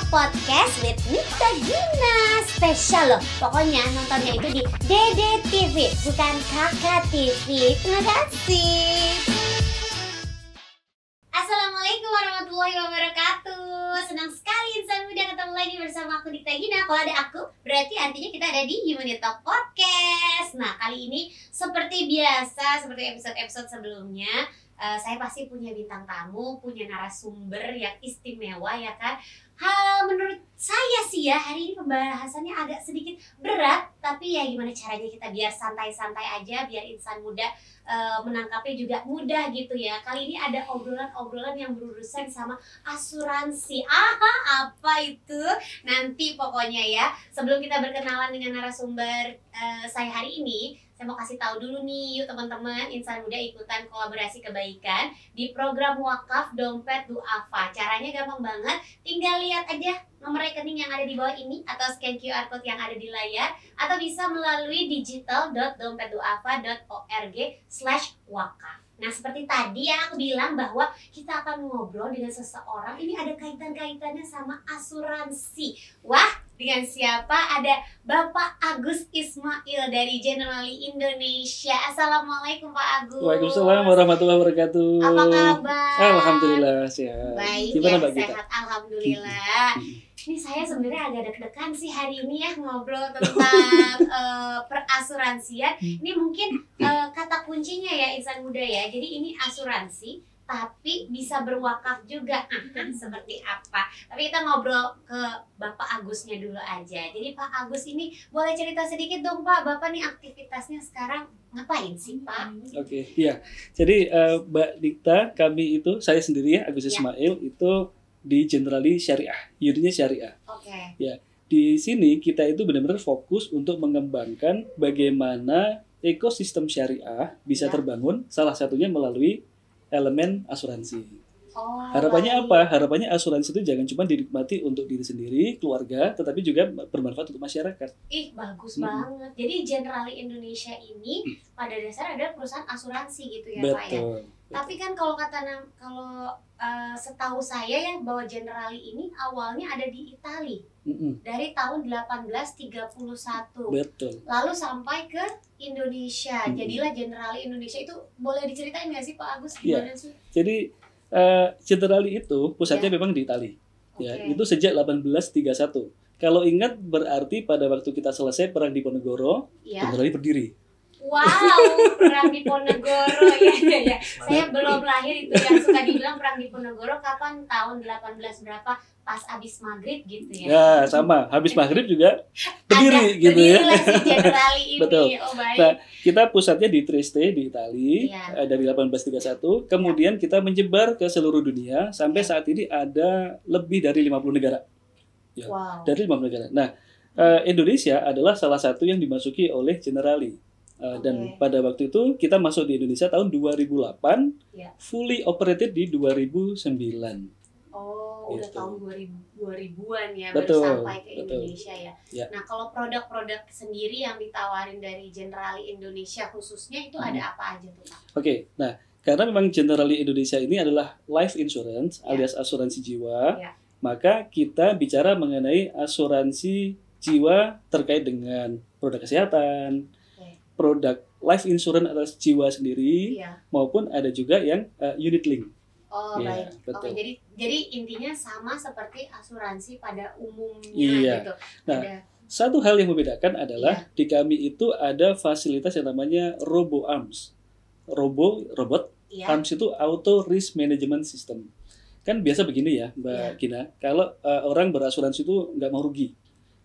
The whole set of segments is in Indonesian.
Podcast with Nita Gina. Spesial loh, pokoknya nontonnya itu di Dede TV, bukan Kakak TV. Terima kasih. Assalamualaikum warahmatullahi wabarakatuh. Senang sekali insan muda ketemu lagi bersama aku Nita Gina. Kalau ada aku, berarti artinya kita ada di Human Talk Podcast. Nah, kali ini seperti biasa, seperti episode-episode sebelumnya, saya pasti punya bintang tamu, punya narasumber yang istimewa ya kan. Menurut saya sih ya, hari ini pembahasannya agak sedikit berat, tapi ya gimana caranya kita biar santai-santai aja, biar insan muda menangkapnya juga mudah gitu ya. Kali ini ada obrolan-obrolan yang berurusan sama asuransi. Apa itu? Nanti pokoknya ya. Sebelum kita berkenalan dengan narasumber saya hari ini, saya mau kasih tahu dulu nih, yuk teman-teman insan muda ikutan kolaborasi kebaikan di program wakaf dompet duafa. Caranya gampang banget, tinggal lihat aja nomor rekening yang ada di bawah ini atau scan QR code yang ada di layar, atau bisa melalui digital.dompetduafa.org/wakaf. Nah, seperti tadi yang aku bilang bahwa kita akan ngobrol dengan seseorang, ini ada kaitan-kaitannya sama asuransi. Wah, dengan siapa? Ada Bapak Agus Ismail dari Generali Indonesia. Assalamualaikum Pak Agus. Waalaikumsalam warahmatullahi wabarakatuh. Apa kabar? Alhamdulillah sehat. Baik, gimana ya, Mbak Gita? sehat. Alhamdulillah. Ini saya sebenarnya agak deg-degan sih hari ini ya ngobrol tentang perasuransian. Ini mungkin kata kuncinya ya insan muda ya. Jadi ini asuransi tapi bisa berwakaf juga. Seperti apa? Tapi kita ngobrol ke Bapak Agusnya dulu aja. Jadi Pak Agus ini boleh cerita sedikit dong Pak. Bapak nih aktivitasnya sekarang ngapain sih Pak? Oke, iya. Jadi Mbak Dikta, kami itu, saya sendiri ya, Agus Ismail, itu di Generali Syariah, unitnya Syariah. Oke. Ya, di sini kita itu benar-benar fokus untuk mengembangkan bagaimana ekosistem syariah bisa terbangun, salah satunya melalui elemen asuransi. Harapannya apa? Harapannya asuransi itu jangan cuma dinikmati untuk diri sendiri, keluarga, tetapi juga bermanfaat untuk masyarakat. Bagus banget. Jadi Generali Indonesia ini pada dasarnya ada perusahaan asuransi gitu ya Pak ya. Betul. Tapi kan kalau setahu saya ya bahwa Generali ini awalnya ada di Italia. Dari tahun 1831. Betul. Lalu sampai ke Indonesia. Jadilah Generali Indonesia. Itu boleh diceritain nggak sih Pak Agus gimana sih? Jadi Generali itu pusatnya memang di Italia. Ya, itu sejak 1831. Kalau ingat berarti pada waktu kita selesai perang Diponegoro, Generali berdiri. Wow, perang Diponegoro ya. Saya belum lahir itu yang suka dibilang perang Diponegoro kapan tahun 18 berapa pas habis maghrib gitu ya. Ya, sama. Habis maghrib juga berdiri gitu berdiri ya. Lah si Generali ini. Betul. Oh, baik. Nah, kita pusatnya di Trieste di Italia dari 1831. Kemudian kita menyebar ke seluruh dunia sampai saat ini ada lebih dari 50 negara. Ya, dari 50 negara. Nah, Indonesia adalah salah satu yang dimasuki oleh Generali. Dan pada waktu itu kita masuk di Indonesia tahun 2008, fully operated di 2009. Udah tahun 2000-an ya. Betul, baru sampai ke Indonesia ya. Nah, kalau produk-produk sendiri yang ditawarin dari Generali Indonesia khususnya itu ada apa aja tuh Pak? Oke, nah karena memang Generali Indonesia ini adalah life insurance alias asuransi jiwa, maka kita bicara mengenai asuransi jiwa terkait dengan produk kesehatan, produk life insurance atas jiwa sendiri, maupun ada juga yang unit link. Baik. Oke, jadi intinya sama seperti asuransi pada umumnya gitu. Nah, satu hal yang membedakan adalah di kami itu ada fasilitas yang namanya Robo Arms. Robot Arms itu Auto Risk Management System. Kan biasa begini ya, Mbak Gina. Kalau orang berasuransi itu nggak mau rugi.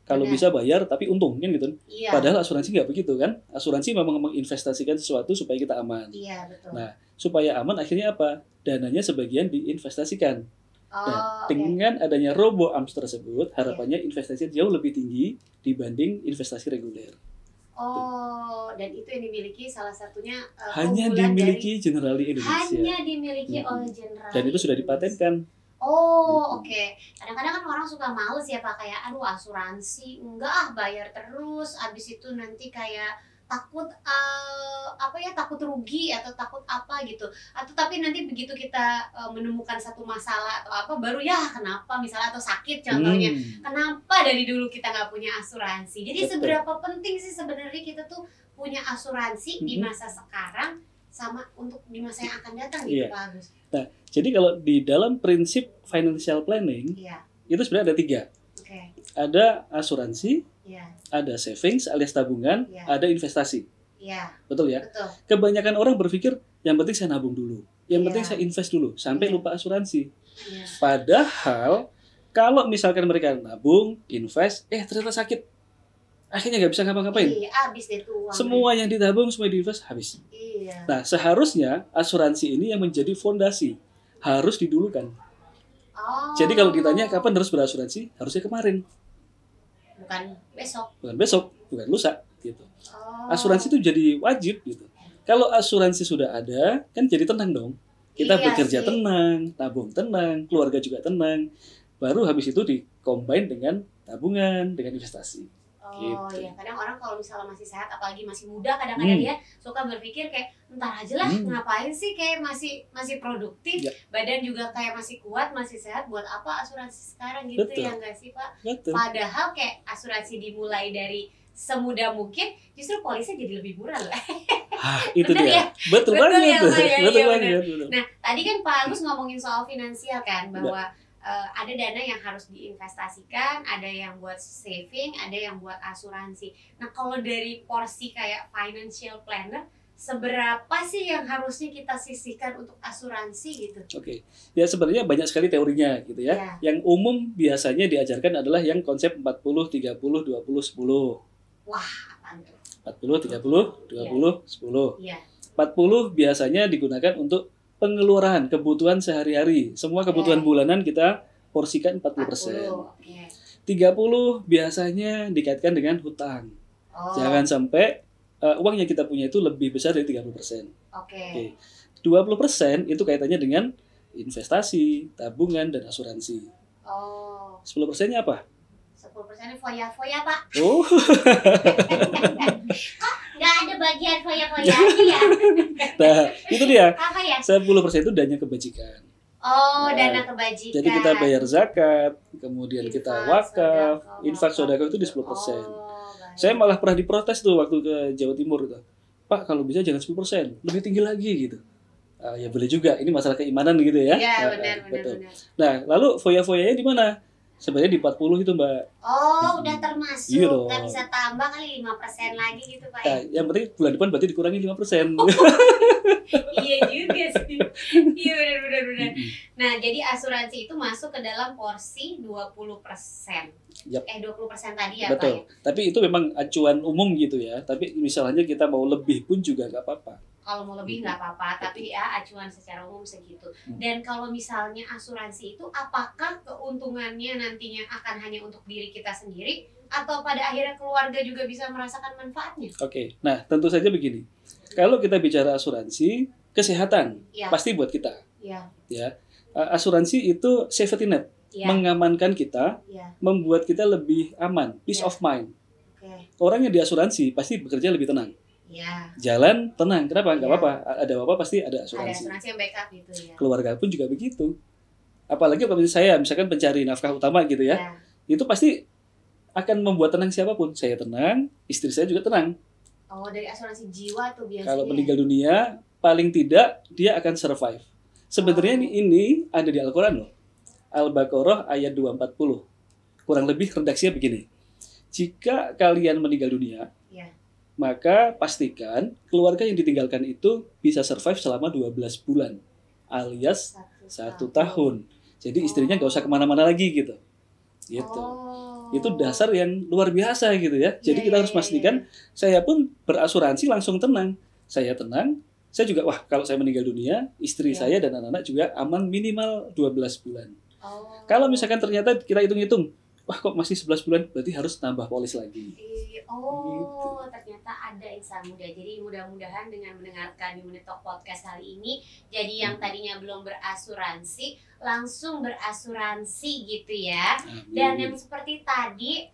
Kalau bisa bayar tapi untung kan gitu. Padahal asuransi nggak begitu kan. Asuransi memang menginvestasikan sesuatu supaya kita aman. Betul. Nah, supaya aman akhirnya apa? Dananya sebagian diinvestasikan. Nah, dengan adanya Robo Arms tersebut, harapannya investasinya jauh lebih tinggi dibanding investasi reguler. Dan itu yang dimiliki salah satunya hanya dimiliki Generali Indonesia. Hanya dimiliki oleh Generali. Dan itu sudah dipatenkan. Oke. Kadang-kadang kan orang suka males ya Pak, kayak aduh asuransi enggak bayar terus, abis itu nanti kayak takut takut rugi atau takut apa gitu, atau tapi nanti begitu kita menemukan satu masalah atau apa baru ya kenapa misalnya, atau sakit contohnya, kenapa dari dulu kita nggak punya asuransi. Jadi seberapa penting sih sebenarnya kita tuh punya asuransi di masa sekarang sama untuk di masa yang akan datang gitu, Pak Agus. Nah, jadi kalau di dalam prinsip financial planning itu sebenarnya ada 3. Ada asuransi, ada savings alias tabungan, ada investasi. Betul ya? Betul. Kebanyakan orang berpikir yang penting saya nabung dulu, yang penting saya invest dulu, sampai lupa asuransi. Padahal kalau misalkan mereka nabung, invest, ternyata sakit, akhirnya nggak bisa ngapa-ngapain. Habis deh tuh uangnya. Semua yang ditabung, semua yang diinvest, habis. Nah, seharusnya asuransi ini yang menjadi fondasi, harus didulukan. Jadi kalau ditanya kapan harus berasuransi, harusnya kemarin. Bukan besok, bukan lusa gitu. Asuransi itu jadi wajib gitu. Kalau asuransi sudah ada, kan jadi tenang dong. Kita bekerja tenang, tabung tenang, keluarga juga tenang. Baru habis itu di-combine dengan tabungan, dengan investasi. Gitu. Kadang orang kalau misalnya masih sehat, apalagi masih muda, kadang-kadang dia suka berpikir kayak entar aja lah, ngapain sih, kayak masih produktif, badan juga kayak masih kuat, masih sehat, buat apa asuransi sekarang gitu. Betul. Ya nggak sih Pak? Betul. Padahal kayak asuransi dimulai dari semudah mungkin, justru polisnya jadi lebih murah loh. Itu dia. Betul banget. Betul banget. Nah, tadi kan Pak Agus ngomongin soal finansial kan, bahwa ada dana yang harus diinvestasikan, ada yang buat saving, ada yang buat asuransi. Nah, kalau dari porsi kayak financial planner, seberapa sih yang harusnya kita sisihkan untuk asuransi gitu? Oke. Ya sebenarnya banyak sekali teorinya gitu ya. Yang umum biasanya diajarkan adalah yang konsep 40 30 20 10. Wah, apaan tuh? 40 30 20 10. 40 biasanya digunakan untuk pengeluaran kebutuhan sehari-hari. Semua kebutuhan bulanan kita porsikan 40%. 30 biasanya dikaitkan dengan hutang. Jangan sampai uang yang kita punya itu lebih besar dari 30%. 20% itu kaitannya dengan investasi, tabungan, dan asuransi. 10%-nya apa? 10%-nya foya-foya, Pak. Oh. Nggak ada bagian foya-foya ya. Nah, itu dia. Apa ya? 10% itu dana kebajikan. Dana kebajikan. Jadi kita bayar zakat, kemudian kita wakaf, infak sedekah itu di 10%. Saya malah pernah diprotes tuh waktu ke Jawa Timur gitu. Pak, kalau bisa jangan 10%, lebih tinggi lagi gitu. Ya boleh juga, ini masalah keimanan gitu ya. Iya, benar. Nah, lalu foya-foyanya di mana? Sebenarnya di 40 itu, Mbak. Udah termasuk. Nggak bisa tambah kali 5% lagi gitu, Pak. Nah, yang penting bulan depan berarti dikurangi 5%. Iya juga sih. Iya benar. Nah, jadi asuransi itu masuk ke dalam porsi 20%. 20% tadi ya, betul. Pak ya? Tapi itu memang acuan umum gitu ya. Tapi misalnya kita mau lebih pun juga nggak apa-apa. Kalau mau lebih nggak apa-apa, tapi ya acuan secara umum segitu. Dan kalau misalnya asuransi itu, apakah keuntungannya nantinya akan hanya untuk diri kita sendiri, atau pada akhirnya keluarga juga bisa merasakan manfaatnya? Oke, nah tentu saja begini. Kalau kita bicara asuransi, kesehatan pasti buat kita. Ya, asuransi itu safety net, mengamankan kita, membuat kita lebih aman, peace of mind. Orang yang di asuransi pasti bekerja lebih tenang. Jalan tenang, kenapa? Nggak apa-apa, ada apa-apa pasti ada asuransi. Ada asuransi yang backup gitu ya. Keluarga pun juga begitu. Apalagi kalau saya misalkan pencari nafkah utama gitu ya, itu pasti akan membuat tenang siapapun. Saya tenang, istri saya juga tenang. Dari asuransi jiwa tuh biasanya. Kalau meninggal dunia, paling tidak dia akan survive. Sebenarnya ini ada di Al-Quran loh. Al-Baqarah ayat 240. Kurang lebih redaksinya begini. Jika kalian meninggal dunia, maka pastikan keluarga yang ditinggalkan itu bisa survive selama 12 bulan alias 1 tahun. Jadi istrinya nggak usah kemana-mana lagi gitu. Itu dasar yang luar biasa gitu ya. Jadi kita harus pastikan, saya pun berasuransi langsung tenang. Saya tenang, saya juga kalau saya meninggal dunia, istri saya dan anak-anak juga aman minimal 12 bulan. Kalau misalkan ternyata kita hitung-hitung, kok masih 11 bulan, berarti harus tambah polis lagi. Gitu. Ternyata ada insan muda. Jadi mudah-mudahan dengan mendengarkan Human Talk Podcast kali ini, jadi yang tadinya belum berasuransi, langsung berasuransi gitu ya. Dan yang seperti tadi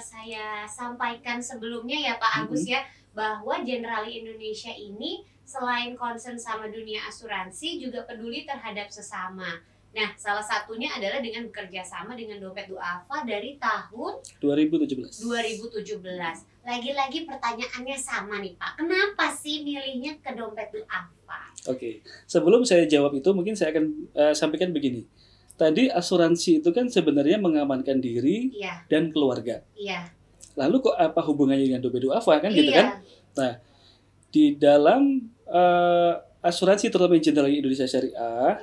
saya sampaikan sebelumnya ya Pak Agus ya, bahwa Generali Indonesia ini selain concern sama dunia asuransi juga peduli terhadap sesama. Nah, salah satunya adalah dengan bekerja sama dengan Dompet Duafa dari tahun 2017. Lagi-lagi pertanyaannya sama nih Pak. Kenapa sih milihnya ke Dompet Duafa? Oke. Sebelum saya jawab itu mungkin saya akan sampaikan begini. Tadi asuransi itu kan sebenarnya mengamankan diri dan keluarga. Iya. Lalu kok apa hubungannya dengan Dompet Duafa kan gitu kan? Nah, di dalam asuransi terutama Generali Indonesia Syariah,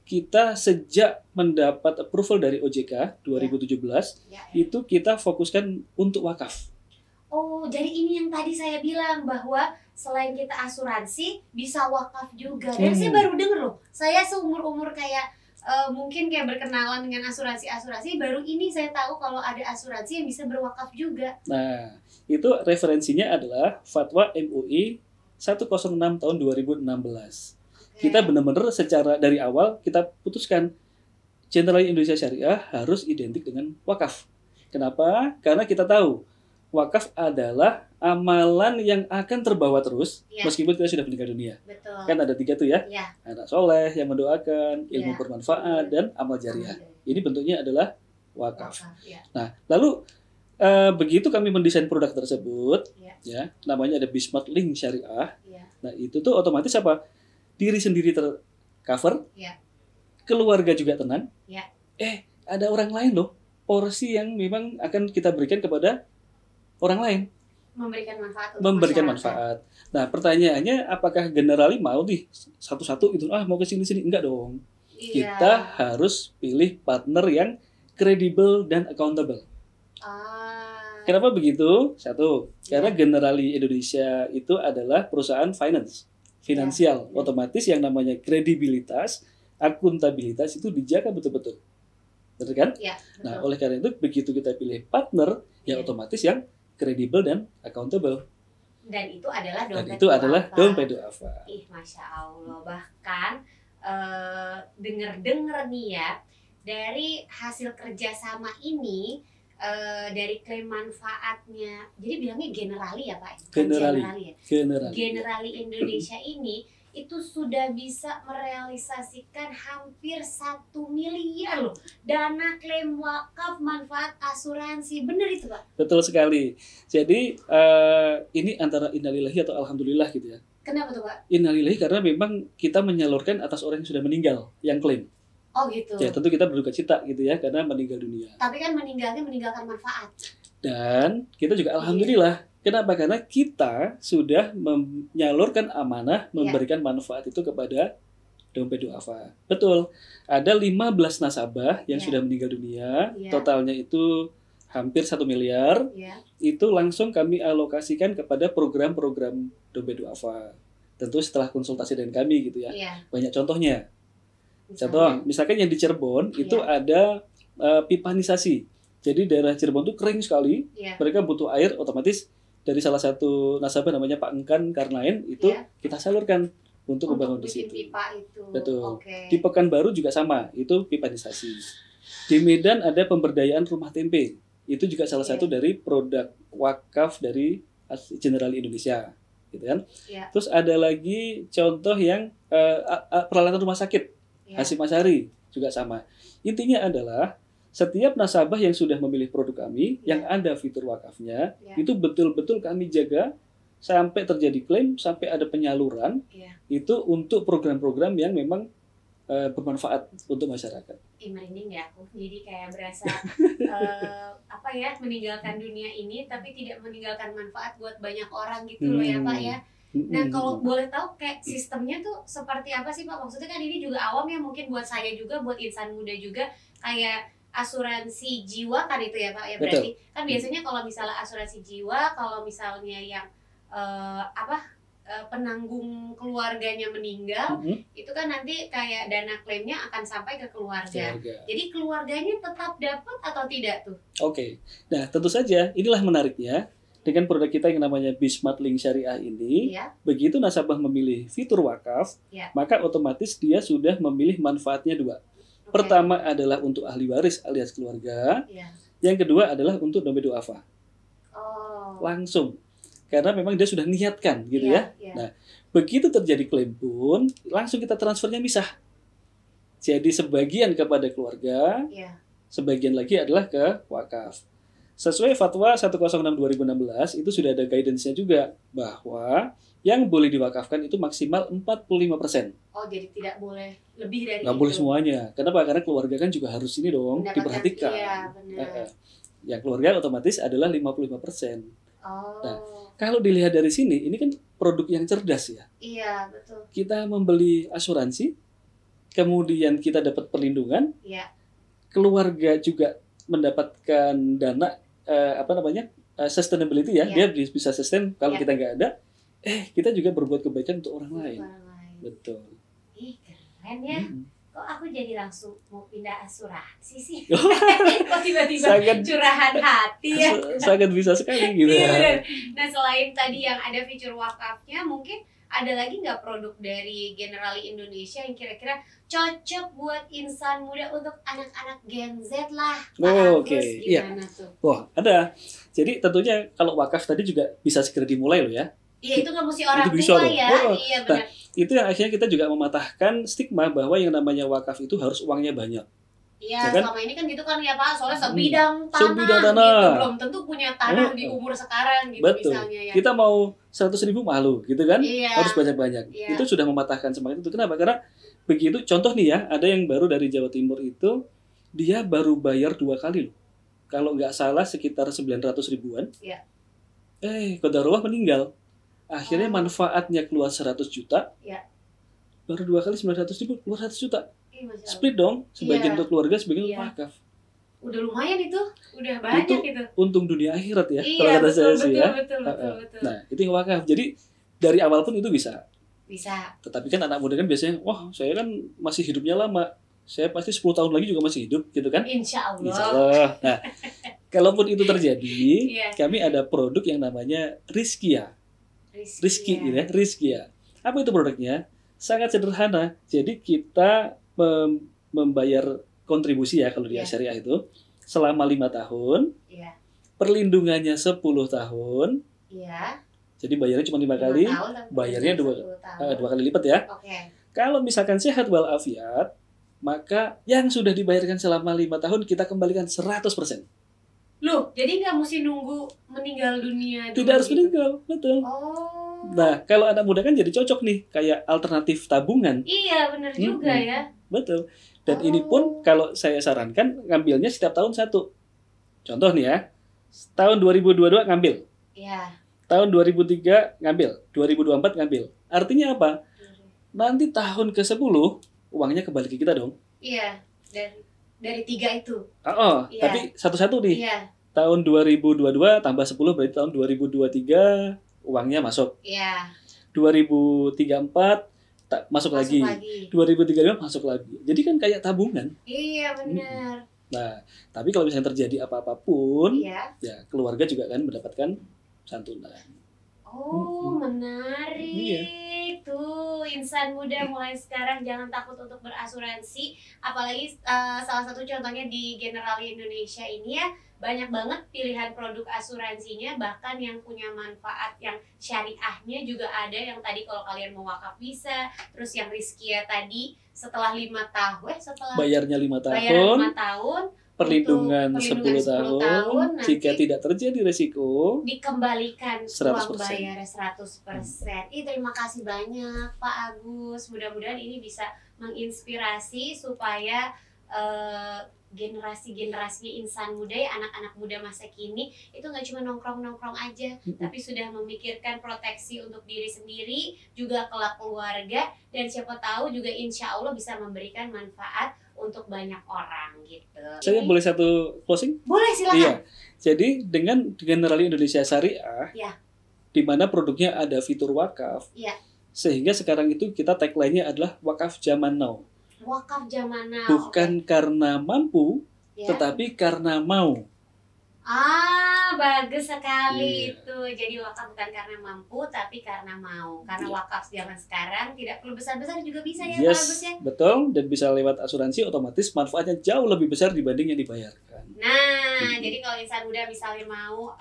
kita sejak mendapat approval dari OJK 2017 itu kita fokuskan untuk wakaf. Oh, jadi ini yang tadi saya bilang bahwa selain kita asuransi bisa wakaf juga. Dan saya baru dengar loh. Saya seumur-umur kayak mungkin kayak berkenalan dengan asuransi baru ini saya tahu kalau ada asuransi yang bisa berwakaf juga. Nah, itu referensinya adalah Fatwa MUI 106 tahun 2016. Kita benar-benar secara dari awal kita putuskan Generali Indonesia Syariah harus identik dengan wakaf. Kenapa? Karena kita tahu wakaf adalah amalan yang akan terbawa terus meskipun kita sudah meninggal dunia. Betul. Kan ada 3 tuh ya. Anak soleh yang mendoakan, ilmu bermanfaat, dan amal jariah. Ini bentuknya adalah wakaf. Nah, lalu begitu kami mendesain produk tersebut, ya namanya ada Bismart Link Syariah. Nah, itu tuh otomatis apa? Diri sendiri tercover, keluarga juga tenang. Ada orang lain loh, porsi yang memang akan kita berikan kepada orang lain. Memberikan manfaat. Nah, pertanyaannya apakah Generali mau nih satu-satu itu mau ke sini-sini? Enggak dong. Kita harus pilih partner yang kredibel dan accountable. Kenapa begitu? Satu, karena Generali Indonesia itu adalah perusahaan finansial. Otomatis yang namanya kredibilitas, akuntabilitas itu dijaga betul-betul. Betul kan? Nah, oleh karena itu begitu kita pilih partner yang otomatis yang kredibel dan accountable. Dan itu adalah Dompet Duafa. Masya Allah. Bahkan dengar nih ya, dari hasil kerjasama ini, dari klaim manfaatnya, jadi bilangnya Generali ya Pak? Generali Indonesia ini itu sudah bisa merealisasikan hampir 1 miliar loh dana klaim wakaf manfaat asuransi. Benar itu Pak? Betul sekali. Jadi ini antara innalillahi atau alhamdulillah gitu ya. Kenapa tuh Pak? Innalillahi karena memang kita menyalurkan atas orang yang sudah meninggal yang klaim. Oh gitu. Ya tentu kita berduka cita gitu ya karena meninggal dunia. Tapi kan meninggalkan manfaat. Dan kita juga alhamdulillah. Kenapa? Karena kita sudah menyalurkan amanah memberikan manfaat itu kepada Dompet Duafa. Betul. Ada 15 nasabah yang sudah meninggal dunia. Totalnya itu hampir 1 miliar. Itu langsung kami alokasikan kepada program-program Dompet Duafa. Tentu setelah konsultasi dengan kami gitu ya. Banyak contohnya. Contoh, misalkan yang di Cirebon itu ada pipanisasi. Jadi daerah Cirebon itu kering sekali. Mereka butuh air, otomatis dari salah satu nasabah namanya Pak Engkan Karnain itu kita salurkan untuk membangun di situ. Pipa itu. Betul. Di Pekanbaru juga sama, itu pipanisasi. Di Medan ada pemberdayaan rumah tempe. Itu juga salah satu dari produk wakaf dari Generali Indonesia, gitu kan? Terus ada lagi contoh yang peralatan rumah sakit. Hasyim Asyari juga sama. Intinya adalah setiap nasabah yang sudah memilih produk kami yang ada fitur wakafnya itu betul-betul kami jaga sampai terjadi klaim, sampai ada penyaluran itu untuk program-program yang memang bermanfaat untuk masyarakat. Merinding ya aku, jadi kayak berasa meninggalkan dunia ini tapi tidak meninggalkan manfaat buat banyak orang gitu loh ya Pak ya. Nah kalau boleh tahu kayak sistemnya tuh seperti apa sih Pak? Maksudnya kan ini juga awam ya, mungkin buat saya juga, buat insan muda juga, kayak asuransi jiwa kan itu ya Pak ya, berarti kan biasanya kalau misalnya asuransi jiwa, kalau misalnya yang penanggung keluarganya meninggal, itu kan nanti kayak dana klaimnya akan sampai ke keluarga. Jadi keluarganya tetap dapat atau tidak tuh? Oke. Nah tentu saja inilah menariknya dengan produk kita yang namanya Bismart Link Syariah ini. Begitu nasabah memilih fitur wakaf, maka otomatis dia sudah memilih manfaatnya 2. Pertama adalah untuk ahli waris alias keluarga. Yang kedua adalah untuk Dompet Duafa. Langsung. karena memang dia sudah niatkan gitu ya. Nah, begitu terjadi klaim pun langsung kita transfernya misah. Jadi sebagian kepada keluarga, sebagian lagi adalah ke wakaf. Sesuai fatwa 106/2016 itu sudah ada guidance-nya juga bahwa yang boleh diwakafkan itu maksimal 45%. Oh, jadi tidak boleh lebih dari nggak itu. boleh semuanya. Kenapa? Karena keluarga kan juga harus ini dong, diperhatikan. Iya, benar. Yang keluarga otomatis adalah 55%. Oh. Nah, kalau dilihat dari sini, ini kan produk yang cerdas ya. Iya, betul. Kita membeli asuransi, kemudian kita dapat perlindungan, keluarga juga mendapatkan dana sustainability ya, dia bisa sustain kalau kita nggak ada, kita juga berbuat kebaikan untuk orang lain. Betul. Ih, keren ya. Kok aku jadi langsung mau pindah asuransi sih? Kok tiba-tiba curahan hati ya? Sangat bisa sekali gitu. Nah, selain tadi yang ada fitur wakafnya, mungkin ada lagi nggak produk dari Generali Indonesia yang kira-kira cocok buat insan muda untuk anak-anak Gen Z lah? Oke. Gimana tuh? Wah, ada. Jadi tentunya kalau wakaf tadi juga bisa segera dimulai loh ya. Iya, itu nggak mesti orang tua ya. Iya, benar. Nah, itu yang akhirnya kita juga mematahkan stigma bahwa yang namanya wakaf itu harus uangnya banyak. Iya, ya kan? Selama ini kan gitu kan ya Pak, soalnya sebidang tanah. Gitu, belum tentu punya tanah di umur sekarang gitu. Betul. Misalnya ya. Kita mau 100.000 malu gitu kan, harus banyak-banyak. Iya. Itu sudah mematahkan semangat itu. Kenapa? Karena begitu, contoh nih ya, ada yang baru dari Jawa Timur itu, dia baru bayar 2 kali loh. Kalau nggak salah sekitar 900 ribuan. Iya. Qadarullah meninggal. Akhirnya manfaatnya keluar 100 juta. Iya. Baru 2 kali 900 ribu, keluar 100 juta. Split dong, sebagian untuk keluarga, sebagian untuk wakaf. Udah lumayan itu, udah banyak itu. Untung dunia akhirat ya, kalau kata saya sih ya. Betul. Nah, itu yang wakaf. Jadi dari awal pun itu bisa. Bisa. Tetapi kan anak muda kan biasanya, wah saya kan masih hidupnya lama, saya pasti 10 tahun lagi juga masih hidup, gitu kan? Insya Allah. Insya Allah. Nah, kalaupun itu terjadi, kami ada produk yang namanya Rizkia. Rizkia. Apa itu produknya? Sangat sederhana. Jadi kita membayar kontribusi ya kalau di syariah itu selama 5 tahun. Perlindungannya 10 tahun. Jadi bayarnya cuma 5 kali, bayarnya 2 kali lipat ya. Kalau misalkan sehat walafiat, maka yang sudah dibayarkan selama 5 tahun kita kembalikan 100%. Loh, jadi nggak mesti nunggu meninggal dunia dulu? Tidak harus meninggal, betul. Nah, kalau anak muda kan jadi cocok nih, kayak alternatif tabungan. Iya, benar juga ya. Betul. Dan ini pun kalau saya sarankan ngambilnya setiap tahun 1. Contoh nih ya, tahun 2022 ngambil. Iya. Tahun 2003 ngambil, 2024 ngambil. Artinya apa? Nanti tahun ke-10 uangnya kembali ke kita dong. Iya, dari 3 itu. Tapi satu-satu nih. Iya. Tahun 2022 tambah 10 berarti tahun 2023 uangnya masuk. Iya. 2034 masuk lagi. 2035 masuk lagi. Jadi kan kayak tabungan. Iya, benar. Nah, tapi kalau misalnya terjadi apa-apapun, ya keluarga juga kan mendapatkan santunan. Menarik. Iya. Tuh, insan muda mulai sekarang jangan takut untuk berasuransi. Apalagi salah satu contohnya di Generali Indonesia ini ya, banyak banget pilihan produk asuransinya, bahkan yang punya manfaat yang syariahnya juga ada. Yang tadi kalau kalian mau wakaf bisa. Terus yang Rizkia tadi setelah 5 tahun, bayarnya 5 tahun. Bayar 5 tahun. Perlindungan 10 tahun. Jika tidak terjadi resiko, dikembalikan uang bayar 100%. Terima kasih banyak Pak Agus. Mudah-mudahan ini bisa menginspirasi supaya generasi-generasinya insan muda ya, anak-anak muda masa kini itu nggak cuma nongkrong-nongkrong aja, tapi sudah memikirkan proteksi untuk diri sendiri, juga kelak keluarga, dan siapa tahu juga insya Allah bisa memberikan manfaat untuk banyak orang gitu. Saya boleh satu closing? Boleh, silakan. Iya. Jadi dengan Generali Indonesia Syariah, di mana produknya ada fitur wakaf, sehingga sekarang itu kita tagline-nya adalah wakaf zaman now. Wakaf zaman now. Bukan karena mampu, tetapi karena mau. Bagus sekali itu. Jadi wakaf bukan karena mampu, tapi karena mau. Karena wakaf zaman sekarang tidak perlu besar-besar juga bisa ya, Pak Agus ya. Betul, dan bisa lewat asuransi, otomatis manfaatnya jauh lebih besar dibanding yang dibayarkan. Nah, jadi kalau insan muda misalnya mau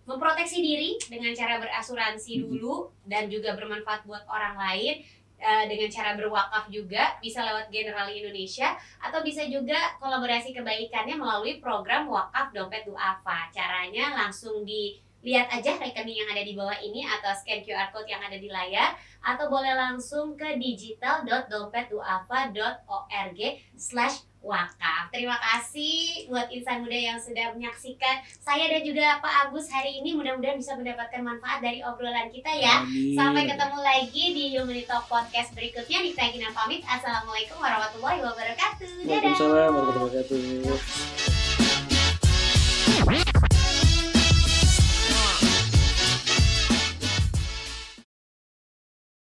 memproteksi diri dengan cara berasuransi dulu dan juga bermanfaat buat orang lain. Dengan cara berwakaf juga, bisa lewat Generali Indonesia atau bisa juga kolaborasi kebaikannya melalui program wakaf dompet duafa. Caranya langsung dilihat aja rekening yang ada di bawah ini atau scan QR code yang ada di layar, atau boleh langsung ke digital.dompetduafa.org/wakaf. Terima kasih buat insan muda yang sudah menyaksikan saya dan juga Pak Agus hari ini. Mudah-mudahan bisa mendapatkan manfaat dari obrolan kita ya. Amin. Sampai ketemu lagi di Humanity Talk Podcast berikutnya. Nikita Gina pamit. Assalamualaikum warahmatullahi wabarakatuh. Dadah. Waalaikumsalam warahmatullahi wabarakatuh.